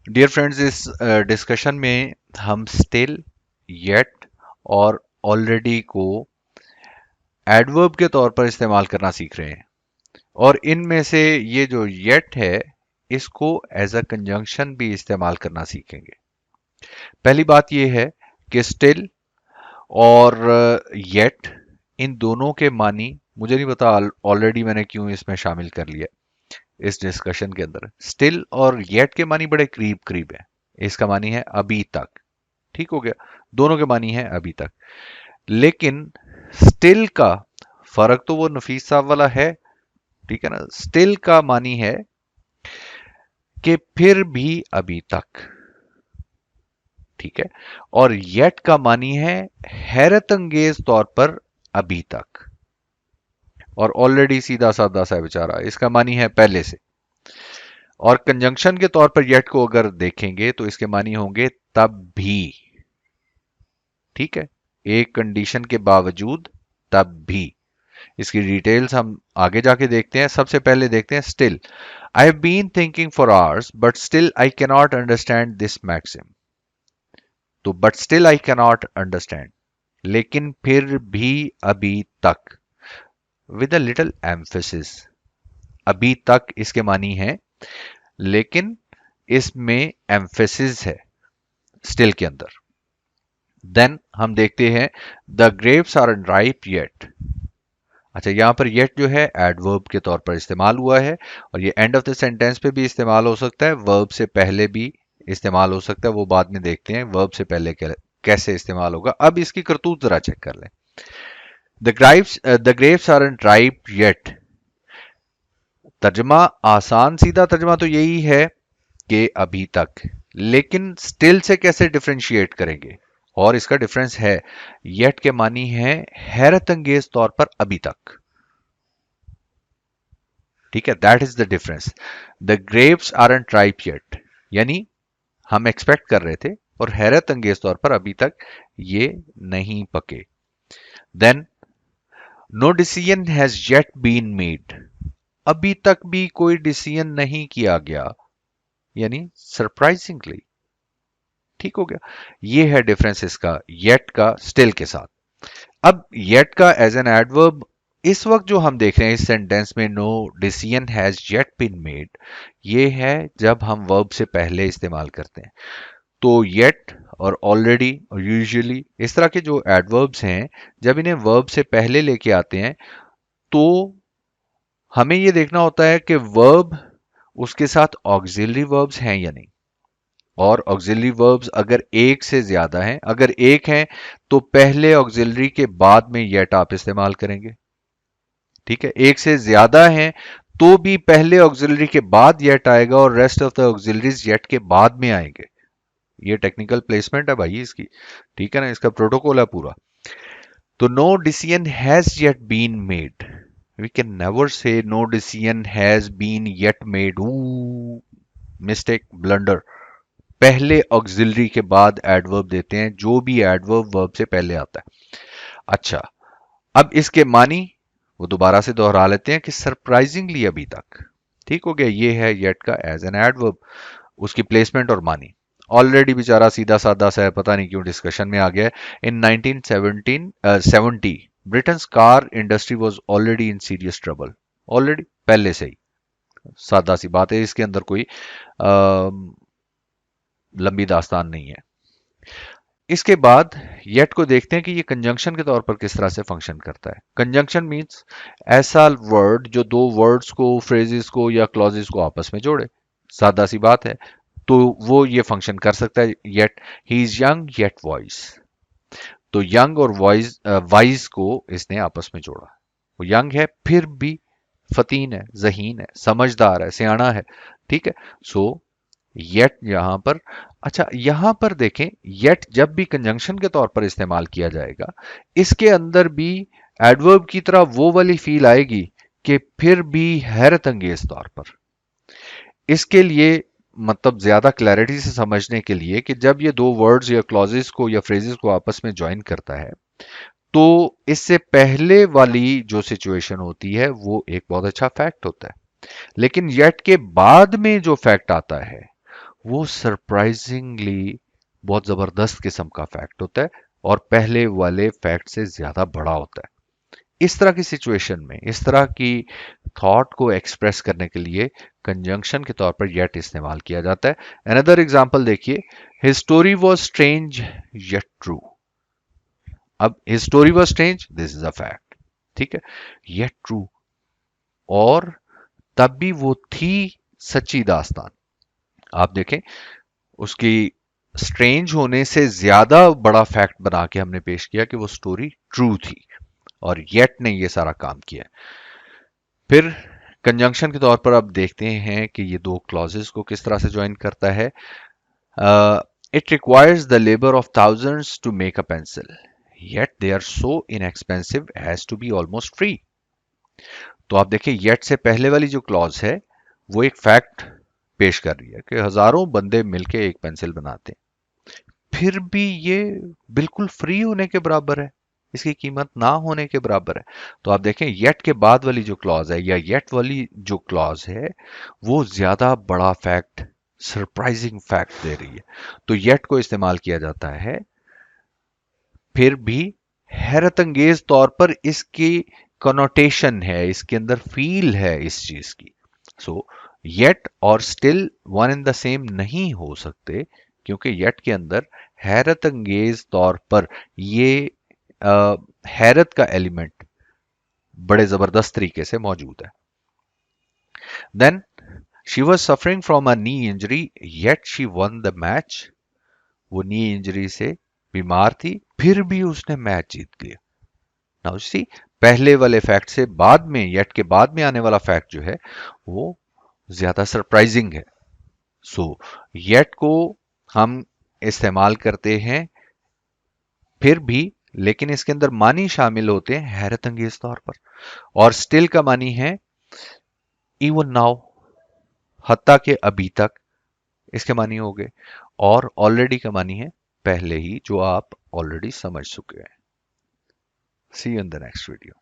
Dear friends, इस discussion में हम स्टिल, येट और ऑलरेडी को एडवर्ब के तौर पर इस्तेमाल करना सीख रहे हैं। और इनमें से ये जो येट है, इसको एज अ कंजंक्शन भी इस्तेमाल करना सीखेंगे। पहली बात ये है कि स्टिल और येट, इन दोनों के मानी मुझे नहीं पता ऑलरेडी मैंने क्यों इसमें शामिल कर लिया। इस डिस्कशन के अंदर स्टिल और येट के मानी बड़े करीब करीब है। इसका मानी है अभी तक, ठीक हो गया। दोनों के मानी है अभी तक। लेकिन स्टिल का फर्क तो वो नफीस साहब वाला है, ठीक है ना। स्टिल का मानी है कि फिर भी अभी तक, ठीक है। और येट का मानी है हैरत अंगेज तौर पर अभी तक। और ऑलरेडी सीधा साधा सा बेचारा, इसका मानी है पहले से। और कंजंक्शन के तौर पर येट को अगर देखेंगे तो इसके मानी होंगे तब भी, ठीक है। एक कंडीशन के बावजूद तब भी। इसकी डिटेल्स हम आगे जाके देखते हैं। सबसे पहले देखते हैं still. I have been thinking for hours but still I can not understand this maxim. तो but still I can not understand, लेकिन फिर भी अभी तक, विद अ लिटिल एम्फेसिस। अभी तक इसके मानी है, लेकिन इसमें एम्फेसिस है स्टिल के अंदर। देन हम देखते हैं the grapes are ripe yet. अच्छा, यहां पर येट जो है एडवर्ब के तौर पर इस्तेमाल हुआ है, और ये एंड ऑफ द सेंटेंस पे भी इस्तेमाल हो सकता है, वर्ब से पहले भी इस्तेमाल हो सकता है। वो बाद में देखते हैं वर्ब से पहले कैसे इस्तेमाल होगा। अब इसकी करतूत जरा चेक कर लें। The grapes are ripe yet. तर्जमा आसान सीधा तर्जमा तो यही है कि अभी तक, लेकिन स्टिल से कैसे डिफरेंशिएट करेंगे। और इसका डिफरेंस है, येट के मानी है हैरत अंगेज तौर पर अभी तक, ठीक है। That is the difference. The grapes aren't ripe yet, यानी हम एक्सपेक्ट कर रहे थे, और हैरत अंगेज तौर पर अभी तक ये नहीं पके। Then no decision has yet been made. अभी तक भी कोई डिसीजन नहीं किया गया, यानी सरप्राइजिंगली, ठीक हो गया। ये है डिफरेंस इसका येट का स्टिल के साथ। अब येट का एज एन एडवर्ब इस वक्त जो हम देख रहे हैं इस सेंटेंस में, no decision has yet been made, ये है जब हम वर्ब से पहले इस्तेमाल करते हैं। तो येट और ऑलरेडी और यूजुअली इस तरह के जो एडवर्ब्स हैं, जब इन्हें वर्ब से पहले लेके आते हैं तो हमें ये देखना होता है कि वर्ब उसके साथ ऑक्सिलरी वर्ब्स हैं या नहीं। और ऑक्सिलरी वर्ब्स अगर एक से ज्यादा हैं, अगर एक हैं तो पहले ऑक्सिलरी के बाद में येट आप इस्तेमाल करेंगे, ठीक है। एक से ज्यादा हैं तो भी पहले ऑक्सिलरी के बाद येट आएगा, और rest of the auxiliaries yet के बाद में आएंगे। ये टेक्निकल प्लेसमेंट है भाई इसकी, ठीक है ना, इसका प्रोटोकॉल है पूरा। तो no decision has yet been made, we can never say no decision has been yet made. Mistake, blunder. पहले ऑक्सिलरी के बाद एडवर्ब देते हैं, जो भी एडवर्ब वर्ब से पहले आता है। अच्छा, अब इसके मानी वो दोबारा से दोहरा लेते हैं कि सरप्राइजिंगली अभी तक, ठीक हो गया। ये है येट का एज एन एडवर्ब, उसकी प्लेसमेंट और मानी। ऑलरेडी बेचारा सीधा साधा सा है, पता नहीं क्यों डिस्कशन में आ गया है। इन 1970 Britain's car industry was already in serious trouble. Already, पहले से ही, सादा सी बात है, इसके अंदर कोई लंबी दास्तान नहीं है। इसके बाद येट को देखते हैं कि ये कंजंक्शन के तौर पर किस तरह से फंक्शन करता है। कंजंक्शन मींस ऐसा वर्ड जो दो वर्ड्स को, फ्रेजेस को या क्लॉजेस को आपस में जोड़े। सादा सी बात है, तो वो ये फंक्शन कर सकता है। Yet he is young yet voice, तो यंग और वॉइस वाइज को इसने आपस में जोड़ा। वो यंग है फिर भी फतीन है, जहीन है, समझदार है, सियाना है, ठीक है। सो येट यहां पर, अच्छा यहां पर देखें, येट जब भी कंजंक्शन के तौर पर इस्तेमाल किया जाएगा, इसके अंदर भी एडवर्ब की तरह वो वाली फील आएगी कि फिर भी हैरत अंगेज तौर पर। इसके लिए मतलब ज्यादा क्लैरिटी से समझने के लिए कि जब ये दो वर्ड्स या क्लॉजेस को या फ्रेजेस को आपस में ज्वाइन करता है, तो इससे पहले वाली जो सिचुएशन होती है वो एक बहुत अच्छा फैक्ट होता है। लेकिन येट के बाद में जो फैक्ट आता है वो सरप्राइजिंगली बहुत जबरदस्त किस्म का फैक्ट होता है और पहले वाले फैक्ट से ज्यादा बड़ा होता है। इस तरह की सिचुएशन में, इस तरह की थॉट को एक्सप्रेस करने के लिए कंजंक्शन के तौर पर येट इस्तेमाल किया जाता है। अनदर एग्जांपल देखिए, his story was strange yet true. अब his story was strange, this is a fact, ठीक है, येट ट्रू, और तब भी वो थी सच्ची दास्तान। आप देखें, उसकी स्ट्रेंज होने से ज्यादा बड़ा फैक्ट बना के हमने पेश किया कि वो स्टोरी ट्रू थी, और येट ने ये सारा काम किया। फिर कंजंक्शन के तौर पर अब देखते हैं कि ये दो क्लॉजेस को किस तरह से ज्वाइन करता है। It requires the labour of thousands to make a pencil, yet they are so inexpensive as to be almost free. तो आप देखिए, येट से पहले वाली जो क्लॉज है वो एक फैक्ट पेश कर रही है कि हजारों बंदे मिलके एक पेंसिल बनाते हैं, फिर भी ये बिल्कुल फ्री होने के बराबर है, इसकी कीमत ना होने के बराबर है। तो आप देखें, येट के बाद वाली जो क्लॉज है या येट वाली जो क्लॉज है वो ज्यादा बड़ा फैक्ट, सरप्राइजिंग फैक्ट दे रही है। तो येट को इस्तेमाल किया जाता है, फिर भी हैरत अंगेज तौर पर इसकी कनोटेशन है, इसके अंदर फील है इस चीज की। सो येट और still one in the same नहीं हो सकते, क्योंकि येट के अंदर हैरत अंगेज तौर पर ये हैरत का एलिमेंट बड़े जबरदस्त तरीके से मौजूद है। Then she was suffering from a knee injury yet she won the match. वो नी इंजरी से बीमार थी, फिर भी उसने मैच जीत लिया। नाउ सी, पहले वाले फैक्ट से बाद में, येट के बाद में आने वाला फैक्ट जो है वो ज्यादा सरप्राइजिंग है। सो येट को हम इस्तेमाल करते हैं फिर भी, लेकिन इसके अंदर मानी शामिल होते हैं हैरत अंगेज तौर पर। और स्टिल का मानी है इवन नाउ, हत्ता के अभी तक, इसके मानी हो गए। और ऑलरेडी का मानी है पहले ही, जो आप ऑलरेडी समझ चुके हैं। See you in the next video.